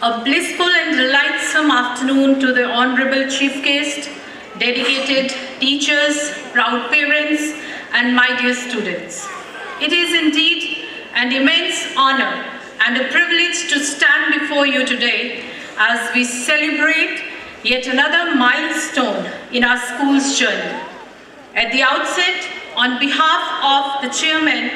A blissful and delightsome afternoon to the Honorable Chief Guest, dedicated teachers, proud parents, and my dear students. It is indeed an immense honor and a privilege to stand before you today as we celebrate yet another milestone in our school's journey. At the outset, on behalf of the Chairman,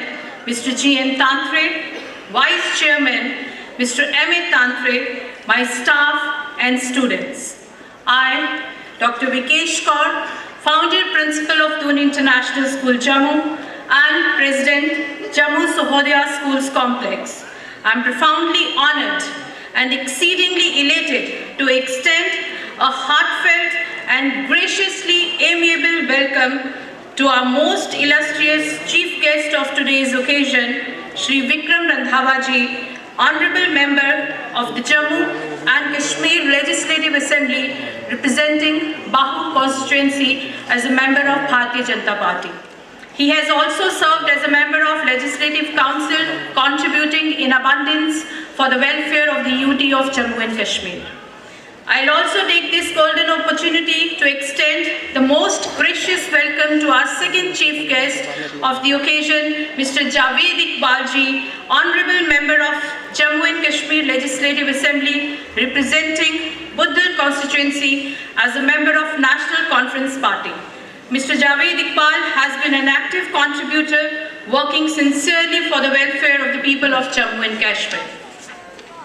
Mr. G.N. Tantre, Vice Chairman, Mr. M.A. Tantre, my staff and students, I, Dr. Vikesh Kaur, Founder Principal of Doon International School, Jammu, and President, Jammu Sahodaya Schools Complex, I am profoundly honored and exceedingly elated to extend a heartfelt and graciously amiable welcome to our most illustrious Chief Guest of today's occasion, Shri Vikram Randhawa ji, Honorable Member of the Jammu and Kashmir Legislative Assembly representing Bahu constituency as a member of Bharatiya Janata Party. He has also served as a member of Legislative Council, contributing in abundance for the welfare of the UT of Jammu and Kashmir. I'll also take this golden opportunity to extend the most gracious welcome to our second chief guest of the occasion, Mr. Javed Iqbal ji, Honorable Member of Jammu and Kashmir Legislative Assembly, representing Buddhal constituency as a member of National Conference Party. Mr. Javed Iqbal has been an active contributor, working sincerely for the welfare of the people of Jammu and Kashmir.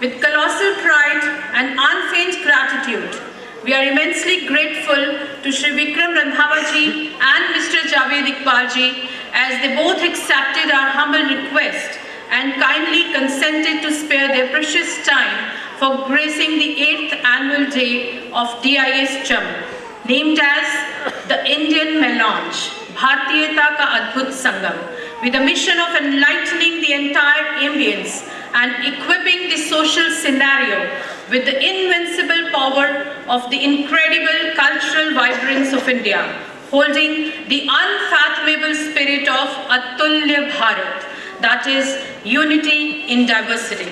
With colossal pride and unfeigned gratitude, we are immensely grateful to Shri Vikram Randhawa ji and Mr. Javed Iqbal ji as they both accepted our humble request and kindly consented to spare their precious time for gracing the 8th annual day of DIS Jammu, named as the Indian Melange, Bhartiyata Ka Adbhut Sangam, with a mission of enlightening the entire ambience and equipping the social scenario with the invincible power of the incredible cultural vibrance of India, holding the unfathomable spirit of Atulya Bharat, that is, unity in diversity.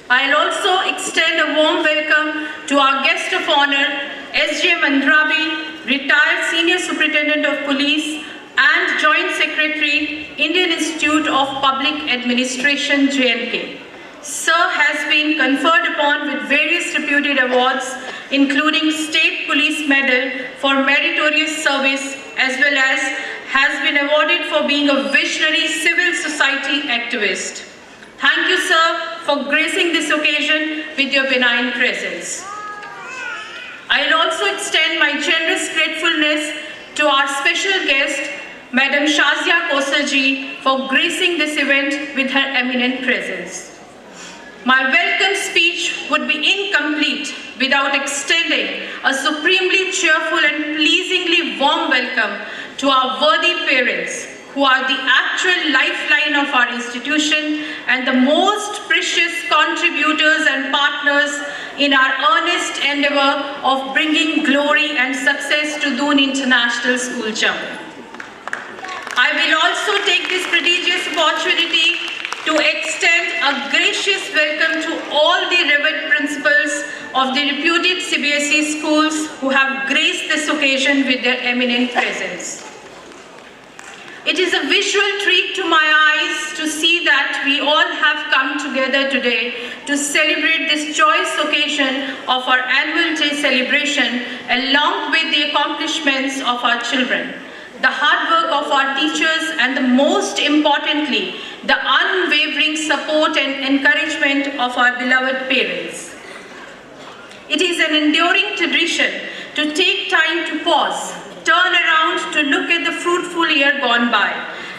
I'll also extend a warm welcome to our guest of honor, S.J. Mandrabi, retired Senior Superintendent of Police and Joint Secretary, Indian Institute of Public Administration, JNK. Sir has been conferred upon with various reputed awards, including State Police Medal for meritorious service, as well as has been awarded for being a visionary civil society activist. Thank you, sir, for gracing this occasion with your benign presence. I'll also extend my generous gratefulness to our special guest, Madam Shazia Kosar ji, for gracing this event with her eminent presence. My welcome speech would be incomplete without extending a supremely cheerful and pleasingly warm welcome to our worthy parents, who are the actual lifeline of our institution and the most precious contributors and partners in our earnest endeavor of bringing glory and success to Doon International School, Jammu. I will also take this prodigious opportunity to extend a gracious welcome to all the revered principals of the reputed CBSE schools who have graced this occasion with their eminent presence. It is a visual treat to my eyes to see that we all have come together today to celebrate this joyous occasion of our annual day celebration, along with the accomplishments of our children, the hard work of our teachers, and the most importantly, the unwavering support and encouragement of our beloved parents. It is an enduring tradition to take time to pause, turn around to look at the fruitful year gone by,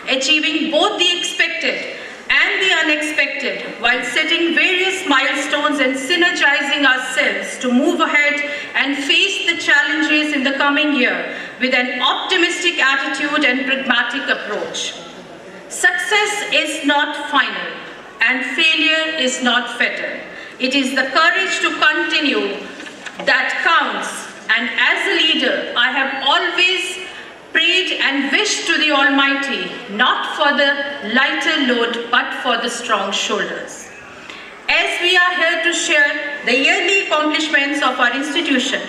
achieving both the expected and the unexpected, while setting various milestones and synergizing ourselves to move ahead and face the challenges in the coming year with an optimistic attitude and pragmatic approach. Success is not final and failure is not fatal. It is the courage to continue that counts, and as a leader, I have always prayed and wished to the Almighty, not for the lighter load, but for the strong shoulders. As we are here to share the yearly accomplishments of our institution,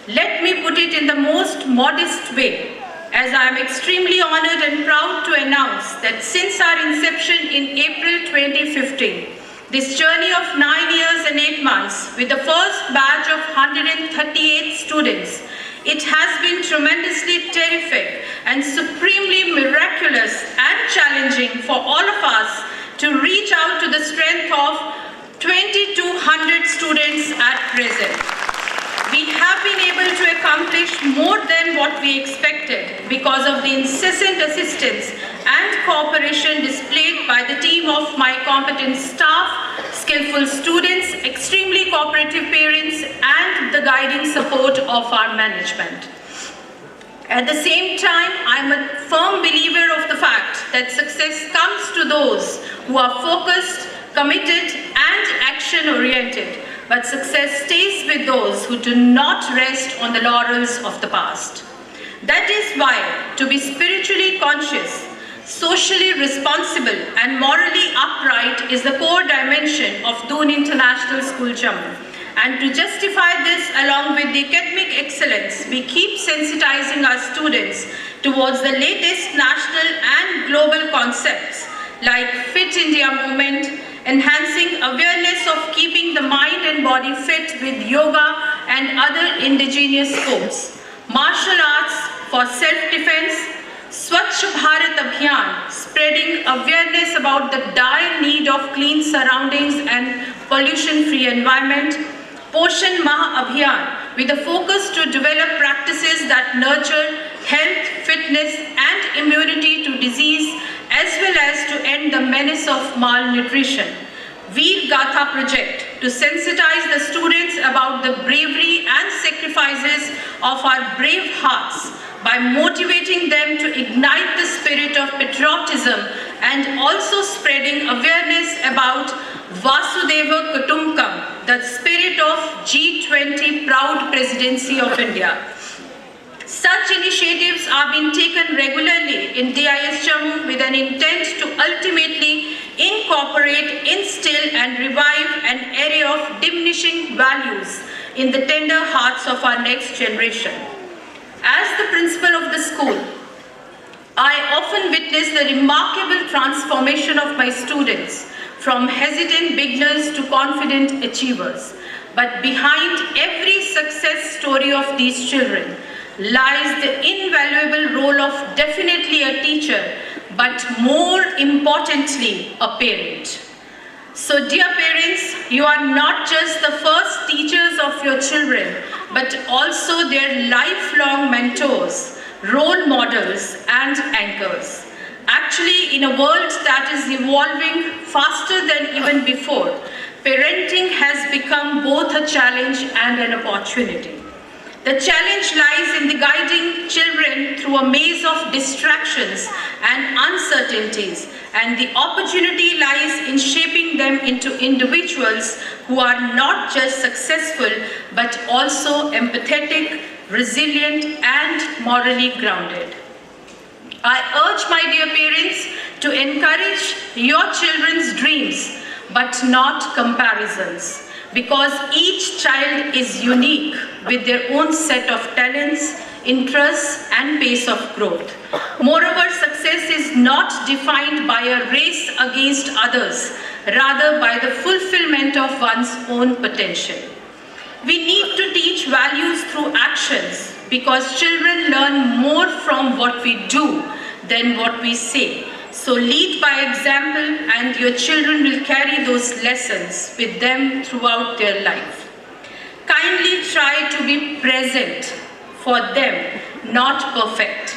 let me put it in the most modest way, as I am extremely honored and proud to announce that since our inception in April 2015, this journey of 9 years and 8 months with the first batch of 138 students, it has been tremendously terrific and supremely miraculous and challenging for all of us to reach out to the strength of 2,200 students at present. We have been able to accomplish more than what we expected because of the incessant assistance and cooperation displayed by the team of my competent staff, skillful students, extremely cooperative parents, and the guiding support of our management. At the same time, I am a firm believer of the fact that success comes to those who are focused, committed, and action-oriented. But success stays with those who do not rest on the laurels of the past. That is why, to be spiritually conscious, socially responsible, and morally upright is the core dimension of Doon International School, Jammu. And to justify this, along with the academic excellence, we keep sensitizing our students towards the latest national and global concepts like Fit India movement, enhancing awareness of keeping the mind and body fit with yoga and other indigenous sports, martial arts for self-defense, Swachh Bharat Abhiyan, spreading awareness about the dire need of clean surroundings and pollution-free environment, Poshan Maha Abhiyan, with a focus to develop practices that nurture health, fitness, and immunity to disease, as well as to end the menace of malnutrition. Veer Gatha project to sensitize the students about the bravery and sacrifices of our brave hearts by motivating them to ignite the spirit of patriotism and also spreading awareness about Vasudhaiva Kutumbakam, the spirit of G20 proud presidency of India. Such initiatives are being taken regularly in DIS Jammu with an intent to ultimately incorporate, instill and revive an array of diminishing values in the tender hearts of our next generation. As the principal of the school, I often witness the remarkable transformation of my students from hesitant beginners to confident achievers. But behind every success story of these children lies the invaluable role of definitely a teacher, but more importantly, a parent. So dear parents, you are not just the first teachers of your children, but also their lifelong mentors, role models, and anchors. Actually, in a world that is evolving faster than even before, parenting has become both a challenge and an opportunity. The challenge lies in the guiding children through a maze of distractions and uncertainties, and the opportunity lies in shaping them into individuals who are not just successful, but also empathetic, resilient, and morally grounded. I urge my dear parents to encourage your children's dreams, but not comparisons. Because each child is unique with their own set of talents, interests, and pace of growth. Moreover, success is not defined by a race against others, rather by the fulfillment of one's own potential. We need to teach values through actions because children learn more from what we do than what we say. So lead by example and your children will carry those lessons with them throughout their life. Kindly try to be present for them, not perfect.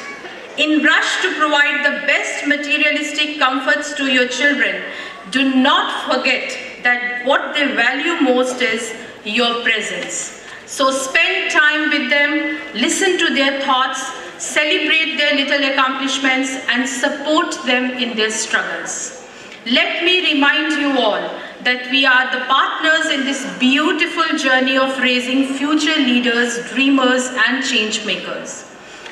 In rush to provide the best materialistic comforts to your children, do not forget that what they value most is your presence. So spend time with them, listen to their thoughts, celebrate their little accomplishments, and support them in their struggles. Let me remind you all that we are the partners in this beautiful journey of raising future leaders, dreamers, and change makers.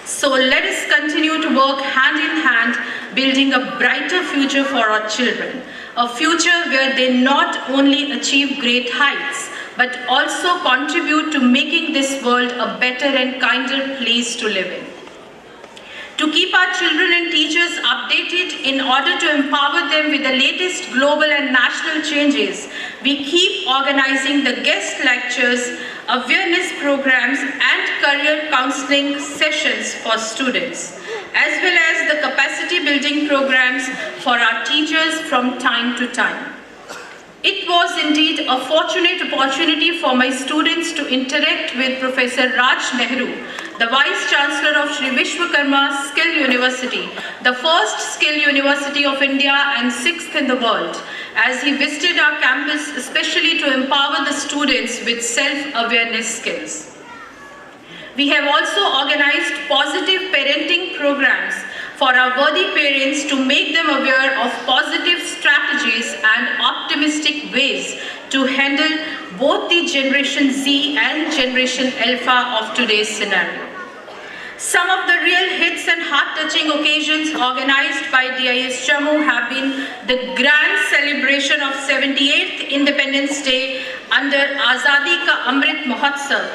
So let us continue to work hand in hand, building a brighter future for our children. a future where they not only achieve great heights, but also contribute to making this world a better and kinder place to live in. To keep our children and teachers updated in order to empower them with the latest global and national changes, we keep organizing the guest lectures, awareness programs, and career counseling sessions for students, as well as the capacity building programs for our teachers from time to time. It was indeed a fortunate opportunity for my students to interact with Professor Raj Nehru, the Vice Chancellor of Sri Vishwakarma Skill University, the first skill university of India and 6th in the world, as he visited our campus especially to empower the students with self-awareness skills. We have also organized positive parenting programs for our worthy parents to make them aware of positive strategies and optimistic ways to handle both the Generation Z and Generation Alpha of today's scenario. Some of the real hits and heart-touching occasions organized by DIS Jammu have been the grand celebration of 78th Independence Day under Azadi Ka Amrit Mahotsav,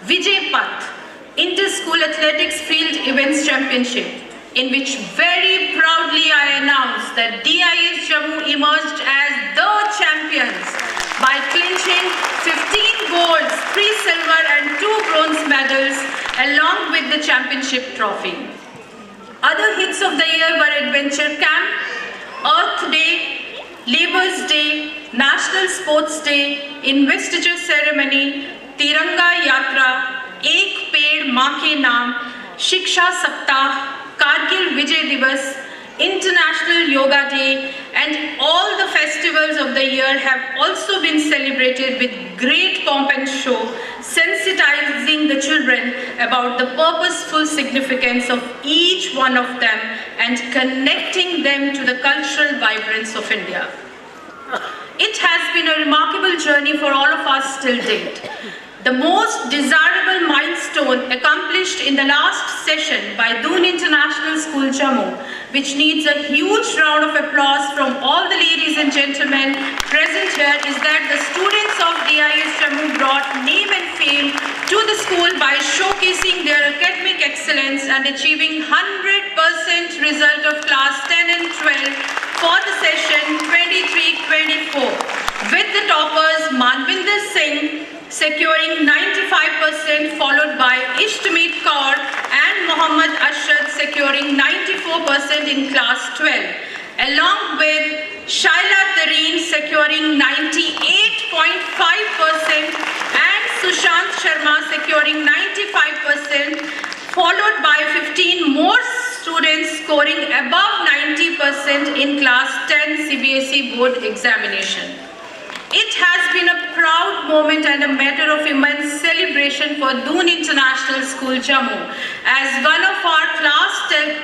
Vijay Path, Inter-School Athletics Field Events Championship, in which very proudly I announce that DIS Jammu emerged as the champions by clinching 15 golds, 3 silver and 2 bronze medals along with the championship trophy. Other hits of the year were Adventure Camp, Earth Day, Labour's Day, National Sports Day, Investiture Ceremony, Tiranga Yatra, Ek Ped Maa Ke Naam, Shiksha Saptah, Kargil Vijay Divas, International Yoga Day, and all the festivals of the year have also been celebrated with great pomp and show, sensitizing the children about the purposeful significance of each one of them and connecting them to the cultural vibrance of India. It has been a remarkable journey for all of us till date. The most desirable milestone accomplished in the last session by Doon International School Jammu, which needs a huge round of applause from all the ladies and gentlemen present here, is that the students of DIS Jammu brought name and fame to the school by showcasing their academic excellence and achieving 100% result of class 10 and 12 for the session 23-24, with the toppers Manvinder Singh securing 95%, followed by Ishtamit Kaur and Mohammad Ashad securing 94% in class 12, along with Shaila Tareen securing 98.5% and Sushant Sharma securing 95%, followed by 15 more students scoring above 90% in class 10 CBSE board examination. It has been a proud moment and a matter of immense celebration for Doon International School Jammu, as one of our class 12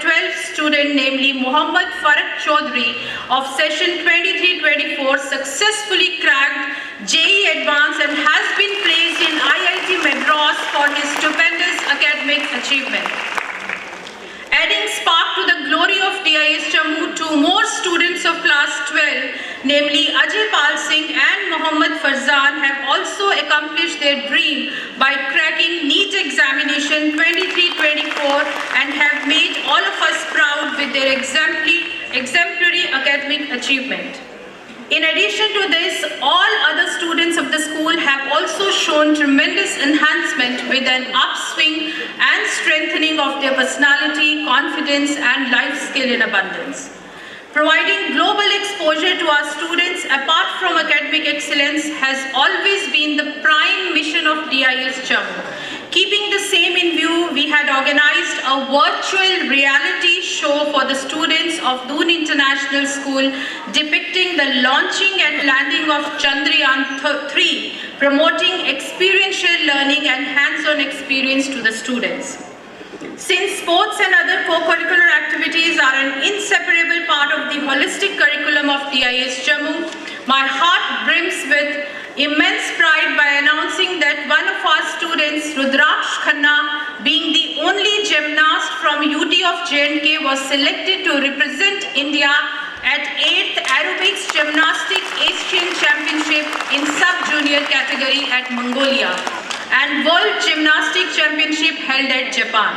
student, namely Muhammad Faraq Chaudhary of session 23-24, successfully cracked JEE Advanced and has been praised in IIT Madras for his stupendous academic achievement. Adding spark to the glory of DIS Jammu, 2 more students of class 12, namely Ajay Pal Singh and Mohammad Farzan, have also accomplished their dream by cracking NEET examination 23-24 and have made all of us proud with their exemplary academic achievement. In addition to this, all other students of the school have also shown tremendous enhancement with an upswing and strengthening of their personality, confidence, and life skill in abundance. Providing global exposure to our students apart from academic excellence has always been the prime mission of DIS Jammu. Keeping the same in view, we had organized a virtual reality show for the students of Doon International School depicting the launching and landing of Chandrayaan 3, promoting experiential learning and hands-on experience to the students. Since sports and other co-curricular activities are an inseparable part of the holistic curriculum of DIS Jammu, my heart brims with immense pride by announcing that one of our students, Rudraksh Khanna, being the only gymnast from UT of J&K, was selected to represent India at 8th Aerobics Gymnastics in sub-junior category at Mongolia and World Gymnastic Championship held at Japan.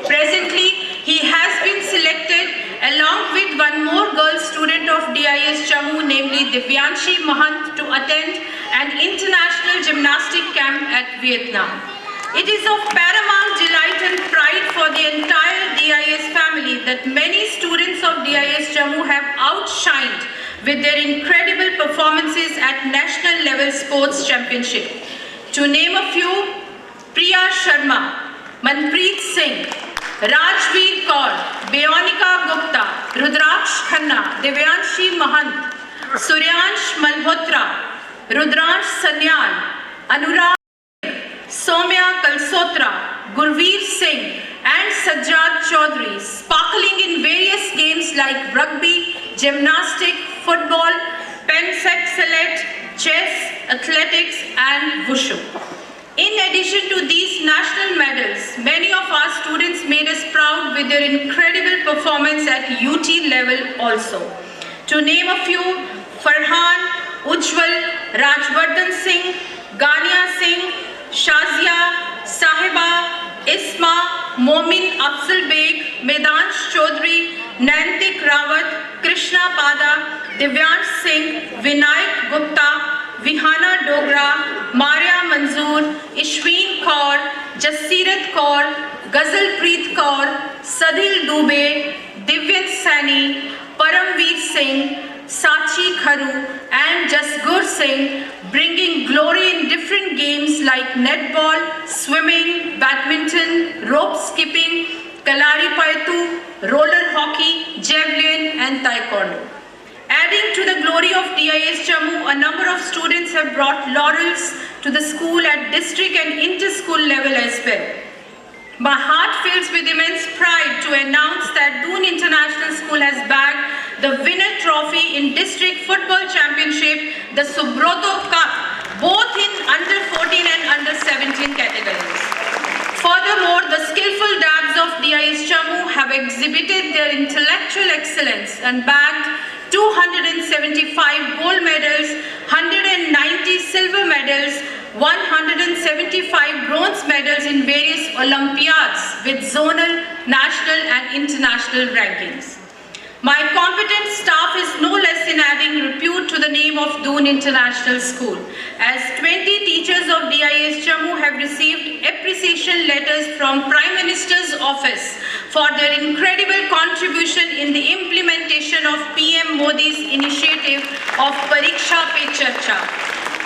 Presently, he has been selected along with one more girl student of DIS Jammu, namely Divyanshi Mahant, to attend an international gymnastic camp at Vietnam. It is of paramount delight and pride for the entire DIS family that many students of DIS Jammu have outshined with their incredible performances at national level sports championship. To name a few, Priya Sharma, Manpreet Singh, Rajveer Kaur, Bionika Gupta, Rudraksh Khanna, Divyanshi Mahant, Suryansh Malhotra, Rudransh Sanyal, Anurag, Soumya Kalsotra, Gurveer Singh and Sajjad Chaudhary, sparkling in various games like rugby, gymnastic, football, pentathlete, chess, athletics and wushu. In addition to these national medals, many of our students made us proud with their incredible performance at UT level also. To name a few, Farhan, Ujjwal, Rajvardhan Singh, Gania Singh, Shazia, Sahiba, Isma, Momin Afzal Beg, Medansh Chaudhary, Nantik Rawat, Krishna Pada, Divyansh Singh, Vinayak Gupta, Vihana Dogra, Maria Manzoor, Ishween Kaur, Jasirat Kaur, Ghazalpreet Kaur, Sadhil Dubey, Divyan Sani, Paramveer Singh, Sachi Kharu and Jasgur Singh, bringing glory in different games like netball, swimming, badminton, rope skipping, Kalari Paitu, roller hockey, javelin and taekwondo. Adding to the glory of DIS Jammu, a number of students have brought laurels to the school at district and inter-school level as well. My heart fills with immense pride to announce that Doon International School has bagged the winner trophy in district football championship, the Subroto Cup, both in under 14 and under 17 categories. Furthermore, the skillful dabs of DIS Jammu have exhibited their intellectual excellence and bagged 275 gold medals, 190 silver medals, 175 bronze medals in various Olympiads with zonal, national and international rankings. My competent staff is no less in adding repute to the name of Doon International School, as 20 teachers of DIS Jammu have received appreciation letters from Prime Minister's office for their incredible contribution in the implementation of PM Modi's initiative of Pariksha Pe Charcha.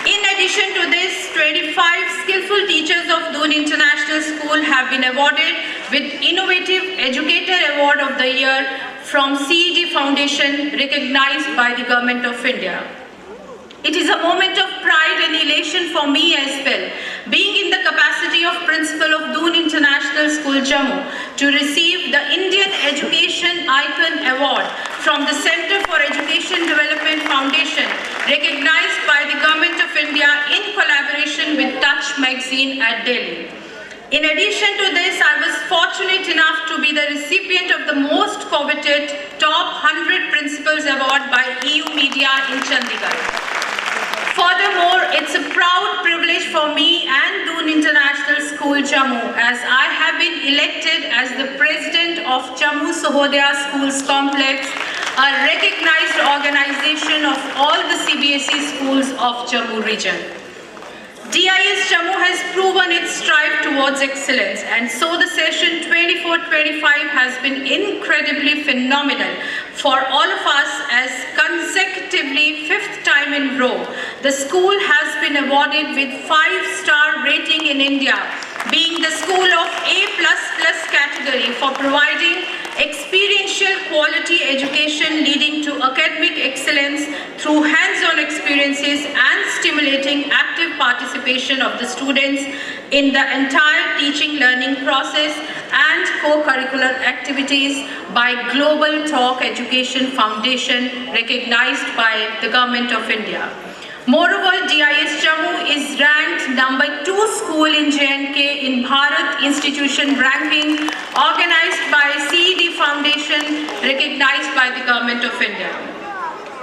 In addition to this, 25 skillful teachers of Doon International School have been awarded with Innovative Educator Award of the Year from CED Foundation, recognized by the Government of India. It is a moment of pride and elation for me as well, being in the capacity of Principal of Doon International School, Jammu, to receive the Indian Education Icon Award from the Center for Education Development Foundation, recognized by the Government of India in collaboration with Touch magazine at Delhi. In addition to this, I was fortunate enough to be the recipient of the most coveted Top 100 Principals Award by EU Media in Chandigarh. Furthermore, it's a proud privilege for me and Doon International School, Jammu, as I have been elected as the President of Jammu Sahodaya Schools Complex, a recognized organization of all the CBSE schools of Jammu region. DIS Jammu has proven its strive towards excellence, and so the session 24-25 has been incredibly phenomenal for all of us, as consecutively 5th time in row, the school has been awarded with 5-star rating in India, being the school of A++ category for providing experiential quality education leading to academic excellence through hands-on experiences and stimulating active participation of the students in the entire teaching learning process and co-curricular activities by Global Talk Education Foundation, recognized by the Government of India. Moreover, DIS Jammu is ranked number 2 school in J&K in Bharat Institution ranking, organized by CED Foundation, recognized by the Government of India.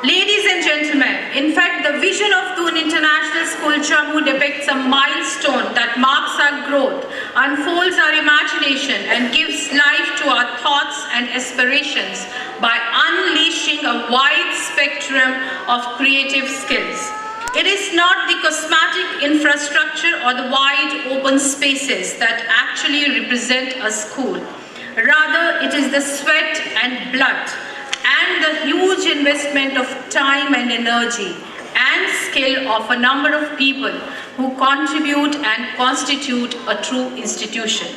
Ladies and gentlemen, in fact, the vision of Doon International School Jammu depicts a milestone that marks our growth, unfolds our imagination, and gives life to our thoughts and aspirations by unleashing a wide spectrum of creative skills. It is not the cosmetic infrastructure or the wide open spaces that actually represent a school. Rather, it is the sweat and blood and the huge investment of time and energy and skill of a number of people who contribute and constitute a true institution.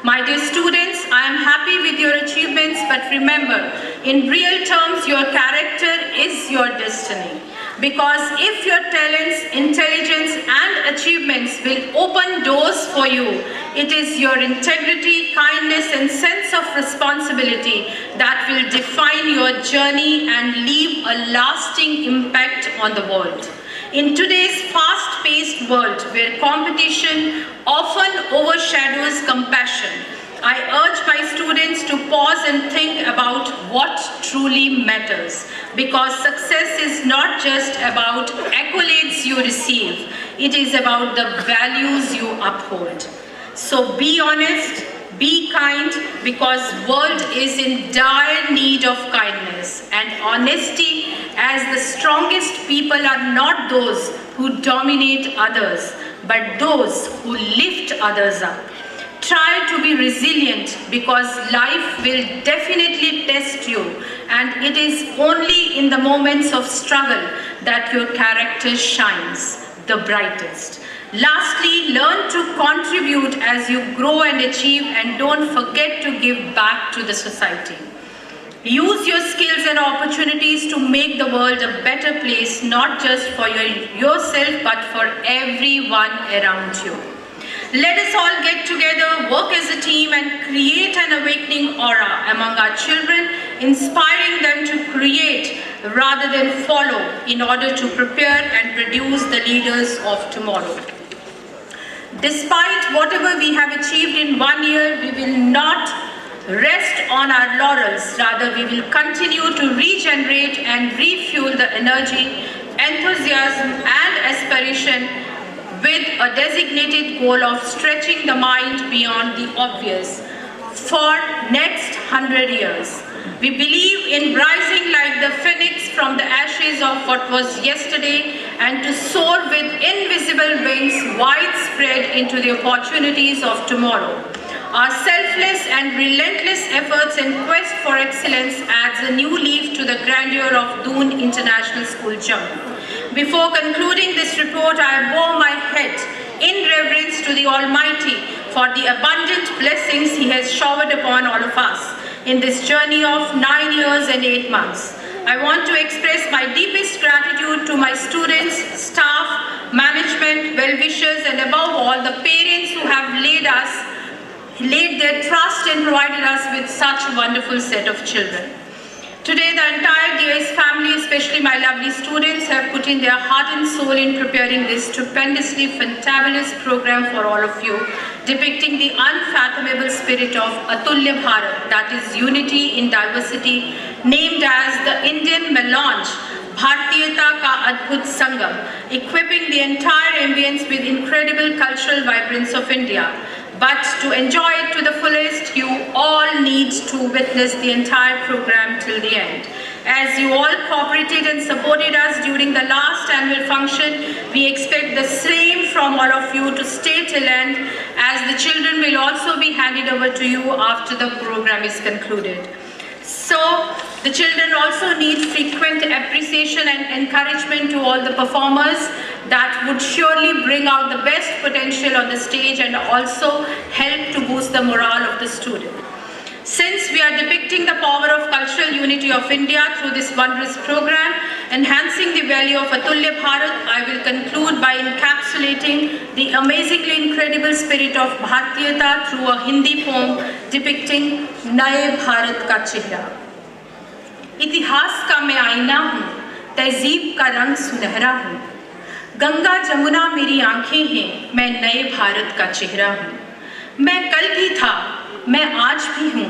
My dear students, I am happy with your achievements, but remember, in real terms, your character is your destiny. Because if your talents, intelligence and achievements will open doors for you, it is your integrity, kindness and sense of responsibility that will define your journey and leave a lasting impact on the world. In today's fast-paced world where competition often overshadows compassion, I urge my students to pause and think about what truly matters, because success is not just about accolades you receive, it is about the values you uphold. So be honest, be kind, because world is in dire need of kindness and honesty, as the strongest people are not those who dominate others, but those who lift others up. Try to be resilient, because life will definitely test you, and it is only in the moments of struggle that your character shines the brightest. Lastly, learn to contribute as you grow and achieve, and don't forget to give back to the society. Use your skills and opportunities to make the world a better place, not just for yourself, but for everyone around you. Let us all get together, work as a team, and create an awakening aura among our children, inspiring them to create rather than follow in order to prepare and produce the leaders of tomorrow. Despite whatever we have achieved in 1 year, we will not rest on our laurels. Rather, we will continue to regenerate and refuel the energy, enthusiasm, and aspiration with a designated goal of stretching the mind beyond the obvious for next 100 years. We believe in rising like the phoenix from the ashes of what was yesterday, and to soar with invisible wings widespread into the opportunities of tomorrow. Our selfless and relentless efforts in quest for excellence adds a new leaf to the grandeur of Doon International School Jammu. Before concluding this report, I bow my head in reverence to the Almighty for the abundant blessings He has showered upon all of us in this journey of 9 years and 8 months. I want to express my deepest gratitude to my students, staff, management, well-wishers, and above all, the parents who have laid their trust and provided us with such a wonderful set of children. Today, the entire DIS family, especially my lovely students, have put in their heart and soul in preparing this stupendously fantabulous program for all of you, depicting the unfathomable spirit of Atulya Bharat, that is unity in diversity, named as the Indian Melange, Bhartiyata Ka Adbhut Sangam, equipping the entire ambience with incredible cultural vibrance of India. But to enjoy it to the fullest, you all need to witness the entire program till the end. As you all cooperated and supported us during the last annual function, we expect the same from all of you to stay till end, as the children will also be handed over to you after the program is concluded. So, the children also need frequent appreciation and encouragement to all the performers. That would surely bring out the best potential on the stage and also help to boost the morale of the student. Since we are depicting the power of cultural unity of India through this wondrous program, enhancing the value of Atulya Bharat, I will conclude by encapsulating the amazingly incredible spirit of Bhartiyata through a Hindi poem depicting Naye Bharat ka chehra. इतिहास का मैं आईना हूँ, तहजीब का रंग सुनहरा हूँ, गंगा जमुना मेरी आंखें हैं, मैं नए भारत का चेहरा हूँ। मैं कल भी था, मैं आज भी हूँ,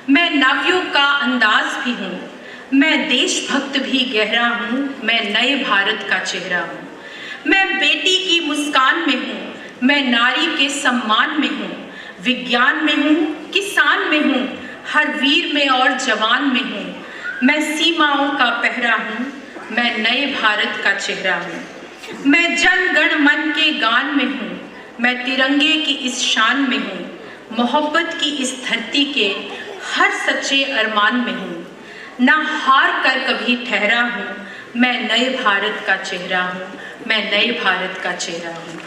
मैं नवयुग का अंदाज भी हूँ, मैं देशभक्त भी गहरा हूँ, मैं नए भारत का चेहरा हूँ। मैं बेटी की मुस्कान में हूँ, मैं नारी के सम्मान में हूँ, विज्ञान में हूँ, किसान में हूँ, हर वीर में और जवान में हूँ। मैं सीमाओं का पहरा हूँ, मैं नए भारत का चेहरा हूँ। मैं जन गण मन के गान में हूँ, मैं तिरंगे की इस शान में हूँ, मोहब्बत की इस धरती के हर सच्चे अरमान में हूँ। ना हार कर कभी ठहरा हूँ, मैं नए भारत का चेहरा हूँ, मैं नए भारत का चेहरा हूँ।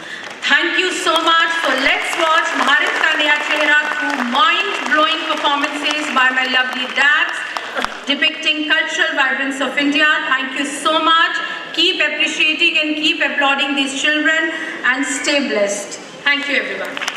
Thank you so much. So let's watch Bharat Ka Naya Chehra through mind-blowing performances by my lovely dads, depicting cultural vibrance of India. Thank you so much. Keep appreciating and keep applauding these children and stay blessed. Thank you everyone.